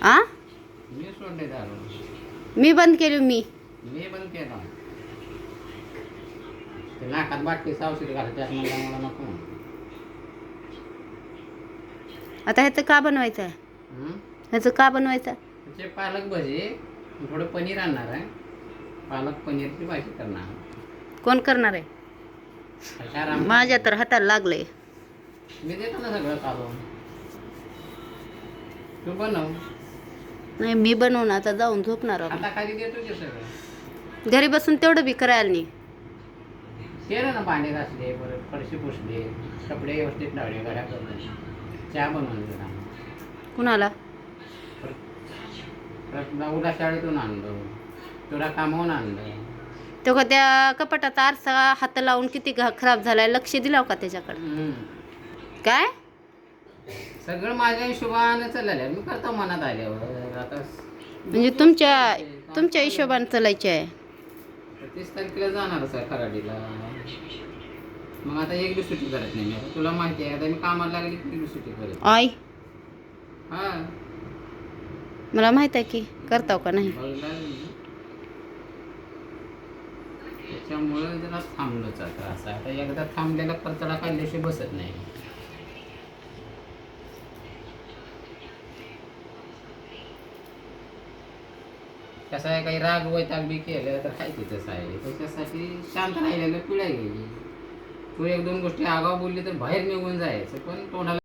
आ मी सोडले दारू. मी बंद केली मी बंद केला. ते नाकात बाटली सावशीत घालत त्यात म्हणलं मला नको. आता ह्याचं का बनवायचं आहे? ह्याचं का बनवायचं आहे? त्याचे पालक भजी, थोडं पनीर आणणार आहे. पालक पनीरची भाजी करणार. कोण करणार आहे? कशाला? माझ्या तर हाताला लागलंय. मी देतो ना सगळं काढून. तू बनव. नाही मी बनवून आता जाऊन झोपणार आहोत. आता खाली देतो की सगळं. घरी बसून तेवढं बी करायला नाही. केलं ना, भांडे घासले, परत फरशी पुसले, कपडे व्यवस्थित लावले, घड्या करले, चहा बनवून दिला. कुणाला? परत उद्या शाळेतून आणलं, तुला कामावून आणलं. तो का त्या कपाटात आरसा हात लावून किती खराब झालाय, लक्ष दिलाव का त्याच्याकडे? काय सगळं माझ्या हिशोबाने चाललेलं मी करतो मनात आल्यावर. आता म्हणजे तुमच्या हिशोबाने चालायचे आहे? 30 तारखेला जाणार सर खराडीला. मग आता एक दिवस सुट्टी करत नाही मी. तुला माहिती आहे, आता मी कामाला लागली की एक दिवस सुट्टी करत. आई हा, मला माहित आहे की करताव का नाही. त्याच्यामुळे जरा थांबलोच आता. असं आता एकदा थांबलेला परतडा काढल्याशिवाय बसत नाही. कसं आहे, काही राग वैताग बी केलं तर काय तिथंच आहे. त्याच्यासाठी शांत राहिलेलं पिढ्या गेली. तू एक दोन गोष्टी आगाव बोलली तर बाहेर निघून जायचं, पण तोंडाला